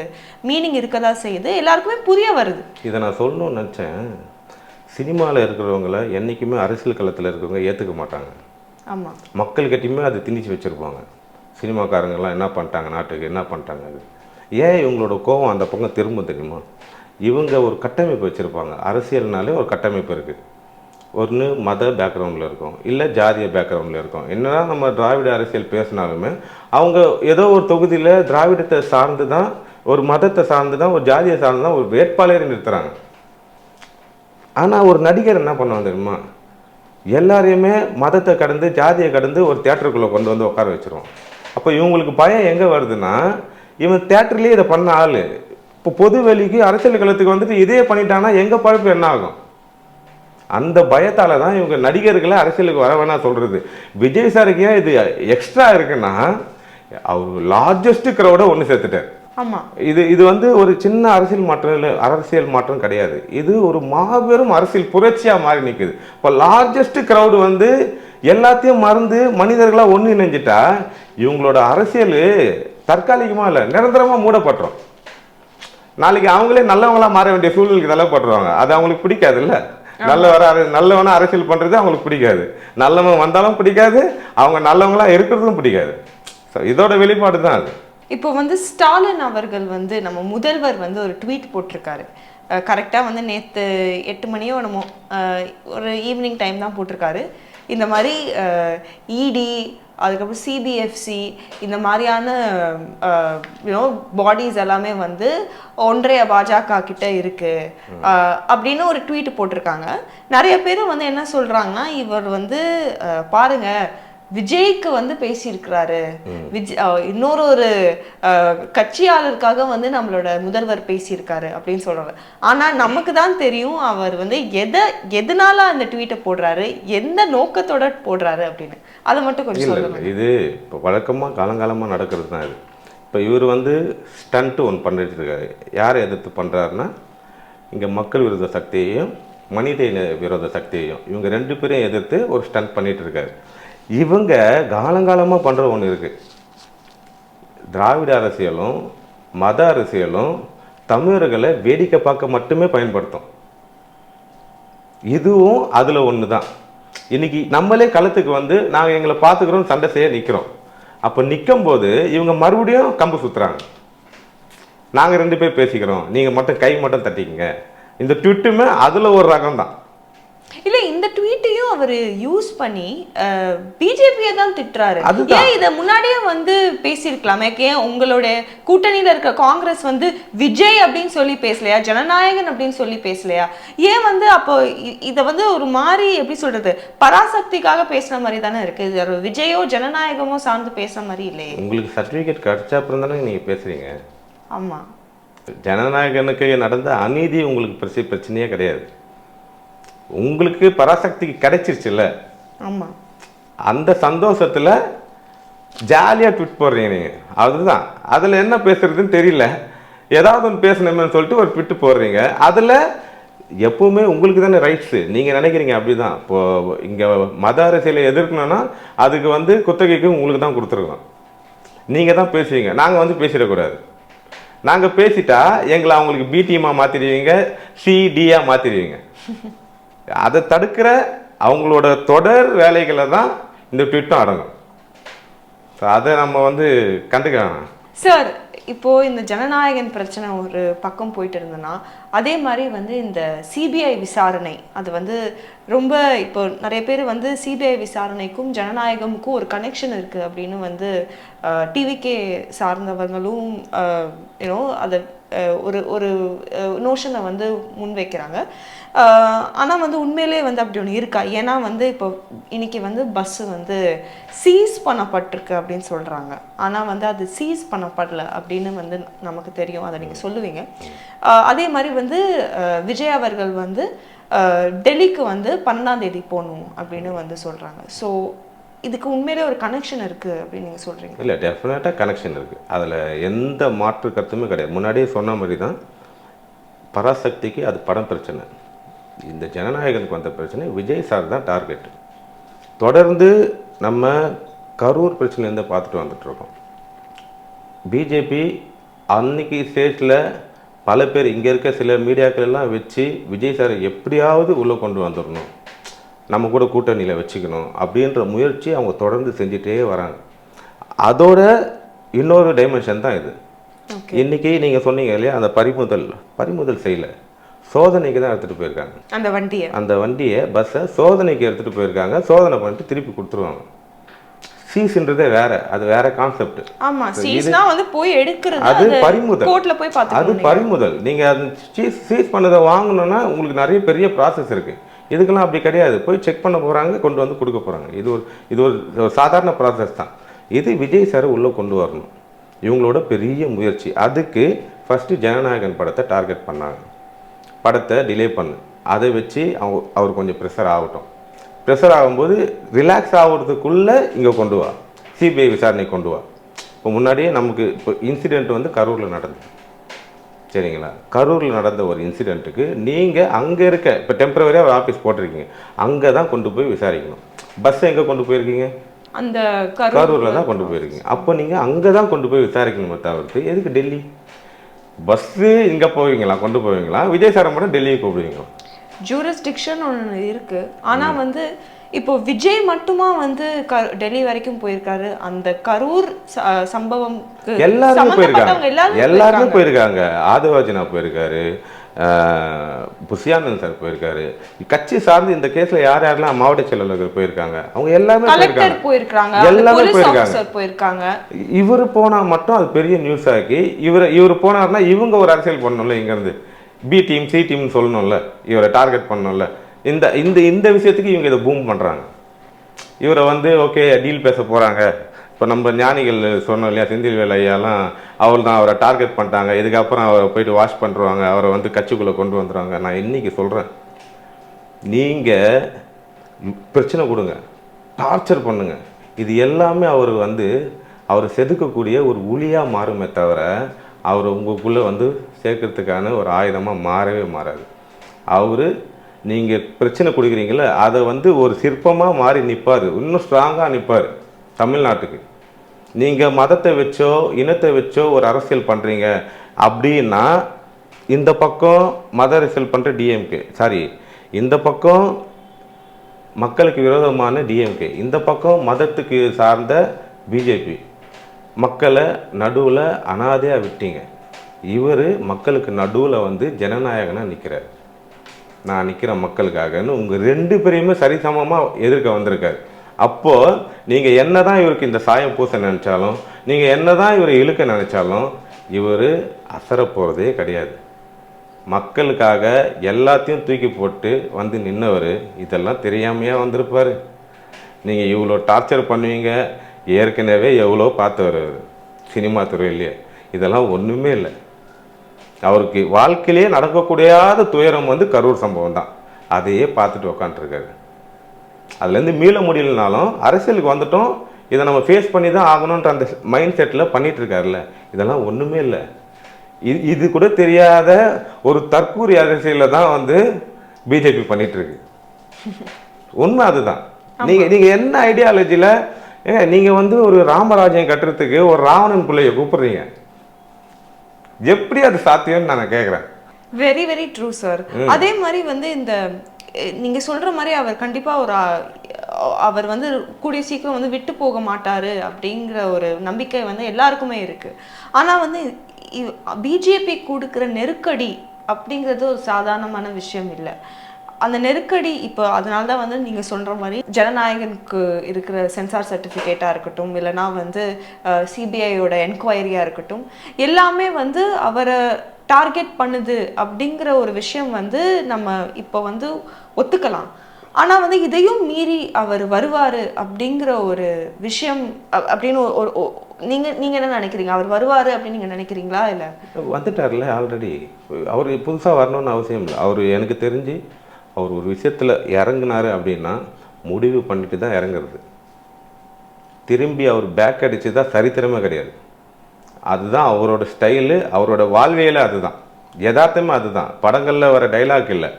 மீனிங் இருக்கதா செய்யுது, எல்லாருக்குமே புரிய வருது. இதை நான் சொல்லணும்னு நினச்சேன். சினிமாவில் இருக்கிறவங்கள என்றைக்குமே அரசியல் களத்தில் இருக்கிறவங்க ஏற்றுக்க மாட்டாங்க. ஆமாம், மக்கள்கிட்டையுமே அது திணிச்சு வச்சுருப்பாங்க. சினிமாக்காரங்கெல்லாம் என்ன பண்ணிட்டாங்க, நாட்டுக்கு என்ன பண்ணிட்டாங்க, அது ஏன் இவங்களோட கோபம் அந்த பக்கம் திரும்ப தெரியுமா? இவங்க ஒரு கட்டமைப்பு வச்சுருப்பாங்க. அரசியல்னாலே ஒரு கட்டமைப்பு இருக்குது. ஒன்று மத பேக்ரவுண்டில் இருக்கும், இல்லை ஜாதிய பேக்ரவுண்டில் இருக்கும். என்னன்னா நம்ம திராவிட அரசியல் பேசினாலுமே அவங்க ஏதோ ஒரு தொகுதியில் திராவிடத்தை சார்ந்து தான், ஒரு மதத்தை சார்ந்து தான், ஒரு ஜாதியை சார்ந்து தான் ஒரு வேட்பாளரை நிறுத்துகிறாங்க. ஆனால் ஒரு நடிகர் என்ன பண்ணுவாங்க தெரியுமா? எல்லாரையுமே மதத்தை கடந்து ஜாதியை கடந்து ஒரு தியேட்டருக்குள்ளே கொண்டு வந்து உட்கார வச்சுருவோம். அப்போ இவங்களுக்கு பயம் எங்கே வருதுன்னா, இவன் தியேட்டர்லேயே இதை பண்ண ஆள் இப்போ பொது வெளிக்கு அரசியல் களத்துக்கு வந்துட்டு இதே பண்ணிட்டான்னா எங்கள் பழப்பு என்ன ஆகும்? அந்த பயத்தால் தான் இவங்க நடிகர்களை அரசியலுக்கு வர வேணா சொல்கிறது. விஜய் சாருக்கு ஏன் இது எக்ஸ்ட்ரா இருக்குன்னா, அவர் லார்ஜஸ்ட் க்ரௌடை ஒன்று சேர்த்துட்டார். ஆமாம், இது வந்து ஒரு சின்ன அரசியல் மாற்றம் கிடையாது, இது ஒரு மாபெரும் அரசியல் புரட்சியாக மாறி நிற்குது. இப்போ லார்ஜஸ்ட் க்ரௌடு வந்து எல்லாத்தையும் மறந்து மனிதர்களாக ஒன்று இணைஞ்சிட்டா இவங்களோட அரசியல் தற்காலிகமாக இல்லை, நிரந்தரமாக மூடப்பட்டுரும். நாளைக்கு அவங்களே நல்லவங்களாக மாற வேண்டிய சூழ்நிலைக்கு தள்ளப்பட்டுருவாங்க. அது அவங்களுக்கு பிடிக்காது இல்லை. நல்லவனா அரசியல் பண்ணுறது அவங்களுக்கு பிடிக்காது, நல்லவன் வந்தாலும் பிடிக்காது, அவங்க நல்லவங்களா இருக்கிறதும் பிடிக்காது. ஸோ இதோட வெளிப்பாடு தான் அது. இப்போ வந்து ஸ்டாலின் அவர்கள் வந்து நம்ம முதல்வர் வந்து ஒரு ட்வீட் போட்டிருக்காரு. கரெக்டாக வந்து நேற்று 8 மணியோ என்னமோ ஒரு ஈவினிங் டைம் தான் போட்டிருக்காரு. இந்த மாதிரி இடி, அதுக்கப்புறம் சிபிஎஃப்சி, இந்த மாதிரியான பாடிஸ் எல்லாமே வந்து ஒன்றைய பாஜக கிட்ட இருக்கு அப்படின்னு ஒரு ட்வீட் போட்டிருக்காங்க. நிறைய பேர் வந்து என்ன சொல்றாங்கன்னா, இவர் வந்து பாருங்க விஜய்க்கு வந்து பேசியிருக்கிறாரு, இன்னொரு ஒரு கட்சியாளருக்காக வந்து நம்மளோட முதல்வர் பேசியிருக்காரு அப்படின்னு சொல்றாரு. ஆனா நமக்கு தான் தெரியும் அவர் வந்து எதனால அந்த ட்வீட்டை போடுறாரு, எந்த நோக்கத்தோட போடுறாரு அப்படின்னு. அதை மட்டும் கொஞ்சம் சொல்லுங்க. இது இப்போ வழக்கமாக காலங்காலமாக நடக்கிறது தான் இது. இப்போ இவர் வந்து ஸ்டண்ட்டு ஒன்று பண்ணிட்டு இருக்காரு. யாரை எதிர்த்து பண்ணுறாருன்னா, இங்கே மக்கள் விரோத சக்தியையும் மனித விரோத சக்தியையும் இவங்க 2 பேரையும் எதிர்த்து ஒரு ஸ்டண்ட் பண்ணிட்டு இருக்காரு. இவங்க காலங்காலமாக பண்ணுற ஒன்று இருக்குது. திராவிட அரசியலும் மத அரசியலும் தமிழர்களை வேடிக்கை பார்க்க மட்டுமே பயன்படுத்தும். இதுவும் அதில் ஒன்று தான். இன்னைக்கு நம்மளே களத்துக்கு வந்து நாங்கள் எங்களை பார்த்துக்கிறோம், சண்டை செய்ய நிற்கிறோம். அப்போ நிற்கும் போது இவங்க மறுபடியும் கம்பு சுற்றுறாங்க. நாங்கள் 2 பேர் பேசிக்கிறோம், நீங்கள் மட்டும் கை மட்டும் தட்டிக்கங்க. இந்த ட்விட்டுமே அதில் ஒரு ரகம் தான். இல்ல, இந்த ட்வீட்டையும் அவர் யூஸ் பண்ணி பிஜேபியை தான் திட்டுறாரு. ஏன் இதை முன்னாடியே வந்து பேசியிருக்கலாமே? ஏன் உங்களோட கூட்டணியில இருக்க காங்கிரஸ் வந்து விஜய் அப்படின்னு சொல்லி பேசலையா, ஜனநாயகன் அப்படின்னு சொல்லி பேசலையா? ஏன் வந்து அப்போ இதை வந்து ஒரு மாதிரி எப்படி சொல்றது, பராசக்திக்காக பேசுற மாதிரி தானே இருக்கு. இது விஜயோ ஜனநாயகமோ சார்ந்து பேசுற மாதிரி இல்லையே. உங்களுக்கு சர்டிபிகேட் கிடைச்சா அப்புறம் தானே நீங்க பேசுறீங்க. ஆமா, ஜனநாயகனுக்கு நடந்த அநீதி உங்களுக்கு பிரச்சனையே கிடையாது. உங்களுக்கு பராசக்திக்கு கிடைச்சிருச்சுல்ல, ஆமா, அந்த சந்தோஷத்துல ஜாலியா ட்விட் போடுறீங்க நீங்க. அதுதான் அதுல என்ன பேசுறதுன்னு தெரியல, ஏதாவது ஒன்று பேசணுமே சொல்லிட்டு ஒரு ட்விட் போடுறீங்க. அதுல எப்பவுமே உங்களுக்கு தானே ரைட்ஸ். நீங்க நினைக்கிறீங்க அப்படிதான். இப்போ இங்க மத அரசியலை எதிர்க்கணும்னா அதுக்கு வந்து குத்தகைக்கு உங்களுக்கு தான் கொடுத்துருக்கோம். நீங்க தான் பேசுவீங்க, நாங்க வந்து பேசிடக்கூடாது. நாங்க பேசிட்டா எங்களை அவங்களுக்கு பி டீமா மாத்திடுவீங்க, சிடியா மாத்திடுவீங்க. அதை தடுக்கிற அவங்களோட தொடர் வேலைகளை தான் இந்த ட்விட்டும் அடங்கும். அதை நம்ம வந்து கண்டுக்கலாம் சார். இப்போ இந்த ஜனநாயகன் பிரச்சனை ஒரு பக்கம் போயிட்டு இருந்ததுன்னா, அதே மாதிரி வந்து இந்த சிபிஐ விசாரணை அது வந்து ரொம்ப இப்போ நிறைய பேர் வந்து சிபிஐ விசாரணைக்கும் ஜனநாயகமுக்கும் ஒரு கனெக்ஷன் இருக்கு அப்படின்னு வந்து டிவிகே சார்ந்தவங்களும் அதை ஒரு ஒரு நோஷனை வந்து முன்வைக்கிறாங்க. ஆனால் வந்து உண்மையிலே வந்து அப்படி ஒன்று இருக்கா? ஏன்னா வந்து இப்போ இன்னைக்கு வந்து பஸ்ஸு வந்து சீஸ் பண்ணப்பட்டிருக்கு அப்படின்னு சொல்கிறாங்க. ஆனால் வந்து அது சீஸ் பண்ணப்படலை அப்படின்னு வந்து நமக்கு தெரியும், அதை நீங்கள் சொல்லுவீங்க. அதே மாதிரி வந்து விஜய் அவர்கள் வந்து டெல்லிக்கு வந்து 12ஆம் தேதி போகணும் அப்படின்னு வந்து சொல்கிறாங்க. ஸோ இதுக்கு உண்மையிலே ஒரு கனெக்ஷன் இருக்குது அப்படின்னு நீங்கள் சொல்கிறீங்க? இல்லை, டெஃபினட்டாக கனெக்ஷன் இருக்குது. அதில் எந்த மாற்று கருத்துமே கிடையாது. முன்னாடியே சொன்ன மாதிரி தான் பராசக்திக்கு அது படம் பிரச்சனை, இந்த ஜனநாயகனுக்கு வந்த பிரச்சனை விஜய் சார் தான் டார்கெட். தொடர்ந்து நம்ம கரூர் பிரச்சனைலேருந்து பார்த்துட்டு வந்துட்டுருக்கோம். பிஜேபி அன்னைக்கு ஸ்டேஜில் பல பேர் இங்கே இருக்க சில மீடியாக்கள் எல்லாம் வச்சு விஜய் சாரை எப்படியாவது உள்ளே கொண்டு வந்துடணும், நம்ம கூட கூட்டணியில் வச்சுக்கணும் அப்படின்ற முயற்சி அவங்க தொடர்ந்து செஞ்சுட்டே வராங்க. அதோட இன்னொரு டைமென்ஷன் தான் இது. இன்னைக்கு நீங்கள் சொன்னீங்க இல்லையா, அந்த பறிமுதல் செய்யலை, சோதனைக்கு தான் எடுத்துகிட்டு போயிருக்காங்க. அந்த வண்டியை பஸ்ஸை சோதனைக்கு எடுத்துகிட்டு போயிருக்காங்க. சோதனை பண்ணிட்டு திருப்பி கொடுத்துருவாங்க. சீஸ்ன்றதே வேற, அது வேற கான்செப்ட். ஆமா, சீஸ்னா வந்து போய் எடுக்கிறது, அது பறிமுதல். கோர்ட்ல போய் பார்த்தா அது பறிமுதல். நீங்க அது சீஸ் பண்ணதை வாங்கணும்னா உங்களுக்கு நிறைய பெரிய ப்ராசஸ் இருக்கு. இதுக்கெல்லாம் அப்படி கிடையாது. போய் செக் பண்ண போறாங்க, கொண்டு வந்து கொடுக்க போறாங்க. இது ஒரு சாதாரண ப்ராசஸ் தான். இது விஜய் சார் உள்ள கொண்டு வரணும், இவங்களோட பெரிய முயற்சி. அதுக்கு ஃபர்ஸ்ட் ஜனநாயகன் படத்தை டார்கெட் பண்ணாங்க. படத்தை டிலே பண்ணு, அதை வச்சு அவர் கொஞ்சம் ப்ரெஷர் ஆகட்டும். ப்ரெஷர் ஆகும்போது ரிலாக்ஸ் ஆகிறதுக்குள்ளே இங்கே கொண்டு வா, சிபிஐ விசாரணை கொண்டு வா. இப்போ முன்னாடியே நமக்கு இப்போ இன்சிடெண்ட் வந்து கரூரில் நடந்தது, சரிங்களா? கரூரில் நடந்த ஒரு இன்சிடெண்ட்டுக்கு நீங்கள் அங்கே இருக்க இப்போ டெம்பரவரியாக ஒரு ஆஃபீஸ் போட்டிருக்கீங்க, அங்கே தான் கொண்டு போய் விசாரிக்கணும். பஸ்ஸை எங்கே கொண்டு போயிருக்கீங்க? அந்த கரூரில் தான் கொண்டு போயிருக்கீங்க. அப்போ நீங்கள் அங்கே தான் கொண்டு போய் விசாரிக்கணுமே தவிர்த்து எதுக்கு டெல்லி? பஸ்ஸு இங்கே போவீங்களா, கொண்டு போவீங்களா? விஜய் சாரை மட்டும் டெல்லியை கூப்பிடுவீங்களா? ஜூரிஸ்டிக்ஷன் ஒன்று இருக்கு. ஆனால் வந்து இப்போ விஜய் மட்டுமா வந்து டெல்லி வரைக்கும் போயிருக்காரு? அந்த கரூர் சம்பவம் எல்லாருமே போயிருக்காங்க, எல்லாருமே போயிருக்காங்க. போயிருக்காங்க. ஆதவாஜனா போயிருக்காரு, புஷியானந்த் சார் போயிருக்காரு. கட்சி சார்ந்து இந்த கேஸ்ல யார் யாரெல்லாம் மாவட்ட செயலாளர்கள் போயிருக்காங்க, அவங்க எல்லாமே போயிருக்காங்க, எல்லாமே போயிருக்காங்க. இவர் போனா மட்டும் அது பெரிய நியூஸ் ஆக்கி இவர் போனார்னா இவங்க ஒரு அரசியல் பண்ணணும்ல, இங்க இருந்து பி டீம் சி டீம் சொல்லணும்ல, இவரை டார்கெட் பண்ணணும்ல. இந்த இந்த இந்த விஷயத்துக்கு இவங்க இதை பூம் பண்றாங்க. இவரை வந்து ஓகே டீல் பேச போறாங்க. இப்போ நம்ம ஞானிகள் சொன்னோம் இல்லையா, செந்தில்வேல் ஐயாலாம் அவர் தான் அவரை டார்கெட் பண்ணிட்டாங்க, இதுக்கப்புறம் அவரை போயிட்டு வாஷ் பண்ணுறாங்க, அவரை வந்து கட்சிக்குள்ளே கொண்டு வந்துடுவாங்க. நான் இன்னைக்கு சொல்கிறேன், நீங்கள் பிரச்சனை கொடுங்க, டார்ச்சர் பண்ணுங்க, இது எல்லாமே அவர் செதுக்கக்கூடிய ஒரு உளியாக மாறுமே தவிர அவர் உங்களுக்குள்ளே வந்து சேர்க்கறதுக்கான ஒரு ஆயுதமாக மாறவே மாறாது. அவர் நீங்கள் பிரச்சனை கொடுக்குறீங்கள, அதை வந்து ஒரு சிற்பமாக மாறி நிற்பார், இன்னும் ஸ்ட்ராங்காக நிற்பார் தமிழ்நாட்டுக்கு. நீங்கள் மதத்தை வச்சோ இனத்தை வச்சோ ஒரு அரசியல் பண்ணுறீங்க அப்படின்னா, இந்த பக்கம் மத அரசியல் பண்ணுற டிஎம்கே, இந்த பக்கம் மக்களுக்கு விரோதமான டிஎம்கே, இந்த பக்கம் மதத்துக்கு சார்ந்த பிஜேபி, மக்களை நடுவில் அனாதையாக விட்டீங்க. இவர் மக்களுக்கு நடுவில் வந்து ஜனநாயகனாக நிற்கிறார். நான் நிற்கிறேன் மக்களுக்காகன்னு உங்கள் ரெண்டு பேரையுமே சரிசமமாக எதிர்க்க வந்திருக்காரு. அப்போது நீங்கள் என்ன தான் இவருக்கு இந்த சாயம் பூச நினச்சாலும், நீங்கள் என்ன தான் இவரை இழுக்க நினச்சாலும், இவர் அசர போகிறதே கிடையாது. மக்களுக்காக எல்லாத்தையும் தூக்கி போட்டு வந்து நின்னவர் இதெல்லாம் தெரியாமையே வந்திருப்பார். நீங்கள் இவ்வளோ டார்ச்சர் பண்ணுவீங்க, ஏற்கனவே எவ்வளோ பார்த்தவர் சினிமா துறையிலேயே. இதெல்லாம் ஒன்றுமே இல்லை. அவருக்கு வாழ்க்கையிலேயே நடக்கக்கூடாத துயரம் வந்து கரூர் சம்பவம் தான். அதையே பார்த்துட்டு உக்காண்ட்ருக்காரு. அதுலேருந்து மீள முடியலனாலும் அரசியலுக்கு வந்துட்டோம், இதை நம்ம ஃபேஸ் பண்ணி தான் ஆகணுன்ற அந்த மைண்ட் செட்டில் பண்ணிட்டு இருக்காருல்ல. இதெல்லாம் ஒன்றுமே இல்லை. இது கூட தெரியாத ஒரு தற்கூரி அரசியலில் தான் வந்து பிஜேபி பண்ணிட்டு இருக்கு. உண்மை அதுதான். நீங்கள் என்ன ஐடியாலஜியில் நீங்கள் வந்து ஒரு ராமராஜ்யம் கட்டுறதுக்கு ஒரு ராவணன் பிள்ளைய கூப்பிடுறீங்க, எப்படி அது சாத்தியம்னு நான் கேட்குறேன். Very very true sir. அதே மாதிரி வந்து இந்த நீங்க சொல்ற மாதிரி அவர் கண்டிப்பா அவர் வந்து கூடிய சீக்கிரம் வந்து விட்டு போக மாட்டாரு அப்படிங்கிற ஒரு நம்பிக்கை வந்து எல்லாருக்குமே இருக்கு. ஆனா வந்து பிஜேபி கொடுக்குற நெருக்கடி அப்படிங்கிறது ஒரு சாதாரணமான விஷயம் இல்லை. அந்த நெருக்கடி இப்போ அதனால தான் வந்து நீங்கள் சொல்கிற மாதிரி ஜனநாயகனுக்கு இருக்கிற சென்சார் சர்டிஃபிகேட்டாக இருக்கட்டும், இல்லைனா வந்து சிபிஐயோட என்கொயரியாக இருக்கட்டும், எல்லாமே வந்து அவரை டார்கெட் பண்ணுது அப்படிங்கிற ஒரு விஷயம் வந்து நம்ம இப்போ வந்து ஒத்துக்கலாம். ஆனால் வந்து இதையும் மீறி அவர் வருவார் அப்படிங்கிற ஒரு விஷயம் அப்படின்னு நீங்கள் என்ன நினைக்கிறீங்க? அவர் வருவார் அப்படின்னு நீங்கள் நினைக்கிறீங்களா? இல்லை வந்துட்டார்ல ஆல்ரெடி. அவர் புதுசாக வரணும்னு அவசியம் இல்லை. அவர் எனக்கு தெரிஞ்சு அவர் ஒரு விஷயத்தில் இறங்குனாரு அப்படின்னா முடிவு பண்ணிட்டு தான் இறங்குறது. திரும்பி அவர் பேக் அடித்து தான் சரித்திரமே கிடையாது. அதுதான் அவரோட ஸ்டைலு, அவரோட வாழ்வியலே அதுதான், யதார்த்தமே அதுதான். படங்களில் வர டைலாக் இல்லை.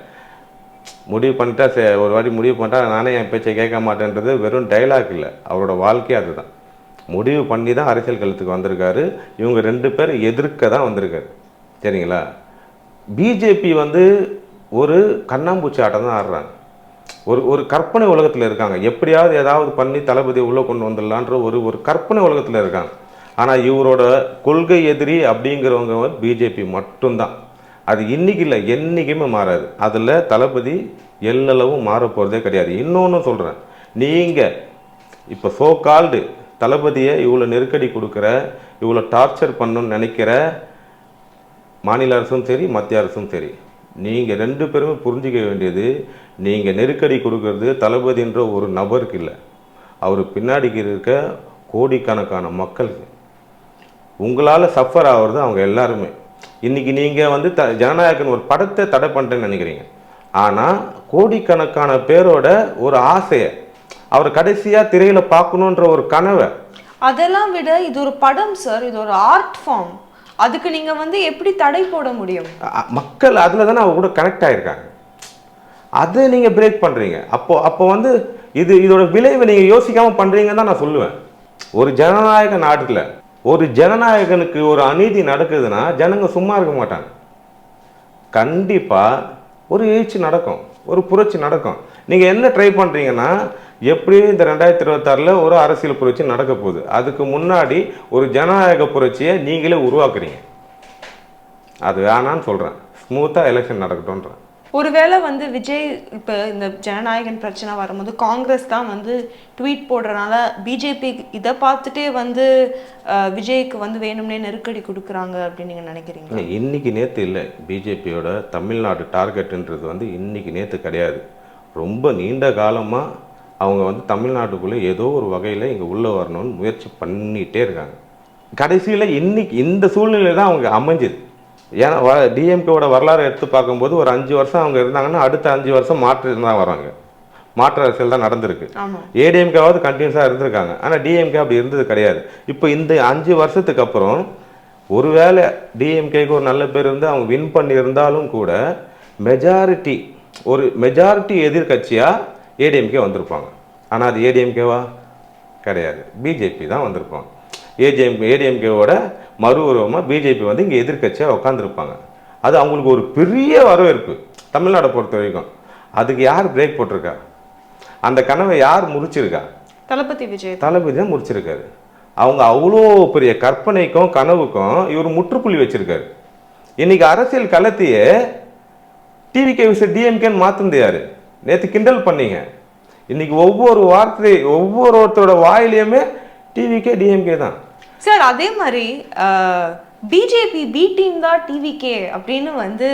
முடிவு பண்ணிட்டா ஒரு வாட்டி முடிவு பண்ணிட்டா நானே என் பேச்சை கேட்க மாட்டேன்றது வெறும் டைலாக் இல்லை, அவரோட வாழ்க்கையே அதுதான். முடிவு பண்ணி தான் அரசியல் களத்துக்கு வந்திருக்காரு. இவங்க ரெண்டு பேர் எதிர்க்க தான் வந்திருக்காரு. சரிங்களா? பிஜேபி வந்து ஒரு கண்ணாம்பூச்சி ஆட்டம் தான் ஆடுறாங்க. ஒரு கற்பனை உலகத்தில் இருக்காங்க. எப்படியாவது ஏதாவது பண்ணி தளபதியை உள்ளே கொண்டு வந்துடலான்ற ஒரு கற்பனை உலகத்தில் இருக்காங்க. ஆனால் இவரோட கொள்கை எதிரி அப்படிங்கிறவங்க பிஜேபி மட்டும்தான். அது இன்னைக்கு இல்லை, என்றைக்குமே மாறாது. அதில் தளபதி எல்லளவும் மாற போகிறதே கிடையாது. இன்னொன்று சொல்கிறேன், நீங்கள் இப்போ சோ கால்டு தளபதியை இவ்வளோ நெருக்கடி கொடுக்குற, இவ்வளோ டார்ச்சர் பண்ணணும்னு நினைக்கிற மாநில அரசும் சரி மத்திய அரசும் சரி, நீங்கள் ரெண்டு பேருமே புரிஞ்சிக்க வேண்டியது, நீங்கள் நெருக்கடி கொடுக்கறது தளபதின்ற ஒரு நபருக்கு இல்லை, அவர் பின்னாடிக்கு இருக்க கோடிக்கணக்கான மக்களுக்கு. உங்களால் சஃபர் ஆகிறது அவங்க எல்லாருமே. இன்றைக்கி நீங்கள் வந்து ஜனநாயகன் ஒரு படத்தை தடை பண்ணிட்டேன்னு நினைக்கிறீங்க. ஆனால் கோடிக்கணக்கான பேரோட ஒரு ஆசையை, அவர் கடைசியாக திரையில் பார்க்கணுன்ற ஒரு கனவை, அதெல்லாம் விட இது ஒரு படம் சார், இது ஒரு ஆர்ட் ஃபார்ம். அதுக்கு நீங்கள் வந்து எப்படி தடை போட முடியும்? மக்கள் அதில் தானே அவங்க கூட கனெக்ட் ஆகிருக்காங்க. அதை நீங்கள் பிரேக் பண்ணுறீங்க. அப்போ வந்து இதோட விளைவை நீங்கள் யோசிக்காமல் பண்ணுறீங்கன்னு தான் நான் சொல்லுவேன். ஒரு ஜனநாயக நாட்டில் ஒரு ஜனநாயகனுக்கு ஒரு அநீதி நடக்குதுன்னா ஜனங்க சும்மா இருக்க மாட்டாங்க. கண்டிப்பாக ஒரு எழுச்சி நடக்கும், ஒரு புரட்சி நடக்கும். நீங்கள் என்ன ட்ரை பண்ணுறீங்கன்னா, எப்படியும் இந்த 2026 ஒரு அரசியல் புரட்சி நடக்க போகுது. அதுக்கு முன்னாடி ஒரு ஜனநாயக புரட்சியை நீங்களே உருவாக்குறீங்க. அது வேணான்னு சொல்கிறேன். ஸ்மூத்தாக எலெக்ஷன் நடக்கட்டும்ன்றேன். ஒருவேளை வந்து விஜய் இப்போ இந்த ஜனநாயகன் பிரச்சனை வரும்போது காங்கிரஸ் தான் வந்து ட்வீட் போடுறதுனால பிஜேபி இதை பார்த்துட்டே வந்து விஜய்க்கு வந்து வேணும்னே நெருக்கடி கொடுக்குறாங்க அப்படின்னு நீங்கள் நினைக்கிறீங்க? இன்னைக்கு நேற்று இல்லை. பிஜேபியோட தமிழ்நாடு டார்கெட்டுன்றது வந்து இன்னைக்கு நேற்று கிடையாது. ரொம்ப நீண்ட காலமாக அவங்க வந்து தமிழ்நாட்டுக்குள்ளே ஏதோ ஒரு வகையில் இங்கே உள்ளே வரணும்னு முயற்சி பண்ணிகிட்டே இருக்காங்க. கடைசியில் இன்னைக்கு இந்த சூழ்நிலை தான் அவங்க அமைஞ்சுது. ஏன்னா டிஎம்கேவோட வரலாறு எடுத்து பார்க்கும்போது ஒரு 5 வருஷம் அவங்க இருந்தாங்கன்னா அடுத்த 5 வருஷம் மாற்று தான் வராங்க. மாற்று அரசியல் தான் நடந்திருக்கு. ஏடிஎம்கேவாவது கண்டினியூஸாக இருந்திருக்காங்க. ஆனால் டிஎம்கே அப்படி இருந்தது கிடையாது. இப்போ இந்த 5 வருஷத்துக்கு அப்புறம் ஒருவேளை டிஎம்கேக்கு ஒரு நல்ல பேர் இருந்து அவங்க வின் பண்ணியிருந்தாலும் கூட மெஜாரிட்டி எதிர்கட்சியாக ஏடிஎம்கே வந்திருப்பாங்க. ஆனால் அது ஏடிஎம்கேவா கிடையாது, பிஜேபி தான் வந்திருப்பாங்க. ஏடிஎம்கேவோட மறு உருவமாக பிஜேபி வந்து இங்கே எதிர்கட்சியாக உட்காந்துருப்பாங்க. அது அவங்களுக்கு ஒரு பெரிய வரவேற்பு தமிழ்நாடை பொறுத்த வரைக்கும். அதுக்கு யார் பிரேக் போட்டிருக்கா? அந்த கனவை யார் முறிச்சிருக்கா? தளபதி தான் முறிச்சிருக்காரு. அவங்க அவ்வளோ பெரிய கற்பனைக்கும் கனவுக்கும் இவர் முற்றுப்புள்ளி வச்சிருக்காரு. இன்னைக்கு அரசியல் களத்தையே டிவிகே விச டிஎம்கேன்னு மாற்றுந்து யாரு? நேற்று கிண்டல் பண்ணீங்க. இன்னைக்கு ஒவ்வொருத்தரோட வாயிலையுமே டிவிகே டிஎம்கே தான் சார். அதே மாதிரி பிஜேபி பி டீம் தான் டிவிகே அப்படின்னு வந்து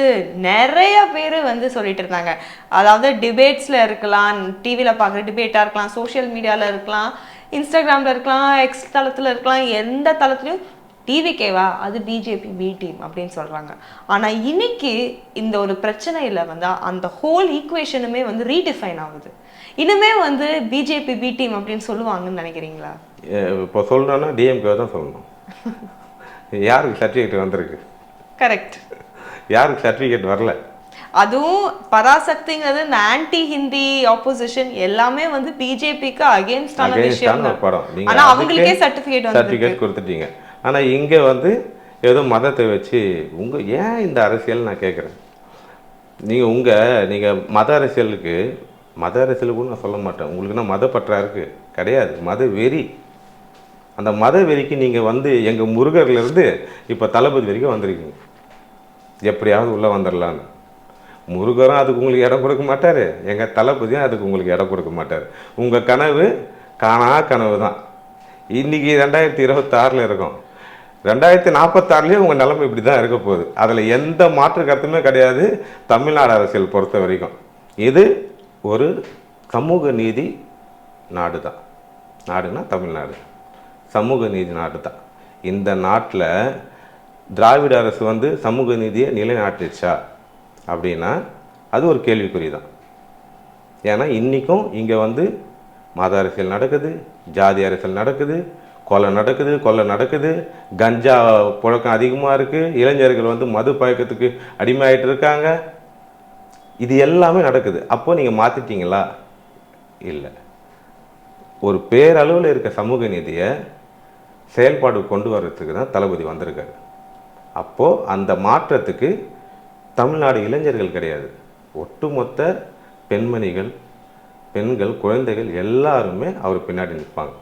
நிறைய பேர் வந்து சொல்லிட்டு இருந்தாங்க. அதாவது டிபேட்ஸில் இருக்கலாம், டிவியில் பார்க்குற டிபேட்டாக இருக்கலாம், சோஷியல் மீடியாவில் இருக்கலாம், இன்ஸ்டாகிராமில் இருக்கலாம், எக்ஸ் தளத்தில் இருக்கலாம், எந்த தளத்துலையும் டிவிகேவா அது பிஜேபி பி டீம் அப்படின்னு சொல்கிறாங்க. ஆனால் இன்னைக்கு இந்த ஒரு பிரச்சனையில் வந்து அந்த ஹோல் ஈக்குவேஷனுமே வந்து ரீடிஃபைன் ஆகுது. இனிமே வந்து பிஜேபி பி டீம் அப்படின்னு சொல்லுவாங்கன்னு நினைக்கிறீங்களா? இப்போ சொல்லணும்னா டிஎம்கே தான் சொல்லணும். யாருக்கு சர்டிஃபிகேட் வந்திருக்கு? கரெக்ட். யாருக்கு சர்டிஃபிகேட் வரல? அதுவும் பராசக்திங்கிறது இந்த ஆன்டி ஹிந்தி ஆப்போசிஷன் எல்லாமே வந்து பிஜேபிக்கு அகைன்ஸ்டான விஷயம் தான். படம் ஆனா அவங்களுக்கே சர்டிஃபிகேட் கொடுத்துட்டீங்க. ஆனால் இங்கே வந்து ஏதோ மதத்தை வச்சு ஏன் இந்த அரசியல் நான் கேட்குறேன். நீங்கள் மத அரசியலுக்கு நான் சொல்ல மாட்டேன். உங்களுக்குன்னா மத பற்றா இருக்கு கிடையாது, மத வெறி. அந்த மத வெறிக்கு நீங்கள் வந்து எங்கள் முருகர்லேருந்து இப்போ தளபதி வரைக்கும் வந்திருக்கீங்க. எப்படியாவது உள்ளே வந்துடலான்னு. முருகரும் அதுக்கு உங்களுக்கு இடம் கொடுக்க மாட்டார், எங்கள் தளபதியும் அதுக்கு உங்களுக்கு இடம் கொடுக்க மாட்டார். உங்கள் கனவு கனவு தான். இன்றைக்கி 2026 இருக்கோம். 2046 உங்கள் நிலைமை இப்படி தான் இருக்க போகுது. அதில் எந்த மாற்று கருத்துமே கிடையாது. தமிழ்நாடு அரசியல் பொறுத்த வரைக்கும் இது ஒரு சமூக நீதி நாடு தான். நாடுனா தமிழ்நாடு சமூக நீதி நாடு தான். இந்த நாட்டில் திராவிட அரசு வந்து சமூக நீதியை நிலைநாட்டுச்சா அப்படின்னா அது ஒரு கேள்விக்குறி தான். ஏன்னா இன்றைக்கும் இங்கே வந்து மத அரசியல் நடக்குது, ஜாதி அரசியல் நடக்குது, கொலை நடக்குது, கஞ்சா புழக்கம் அதிகமாக இருக்குது, இளைஞர்கள் வந்து மது பழக்கத்துக்கு அடிமையாயிட்டு இருக்காங்க. இது எல்லாமே நடக்குது. அப்போ நீங்கள் மாற்றிட்டீங்களா? இல்லை. ஒரு பேரளவில் இருக்க சமூக நீதியை செயல்பாடு கொண்டு வர்றதுக்கு தான் தளபதி வந்திருக்காரு. அப்போது அந்த மாற்றத்துக்கு தமிழ்நாடு இளைஞர்கள் கிடையாது, ஒட்டுமொத்த பெண்மணிகள், பெண்கள், குழந்தைகள் எல்லாருமே அவர் பின்னாடி நிற்பாங்க.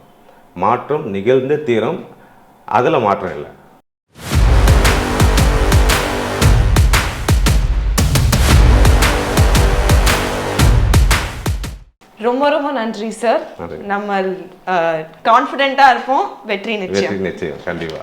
மாற்றம் நிகழ்ந்து தீரும், அதில் மாற்றம் இல்லை. ரொம்ப ரொம்ப நன்றி சார். நம்ம கான்ஃபிடென்ட்டா இருப்போம். வெற்றி நிச்சயம். கண்டிப்பா.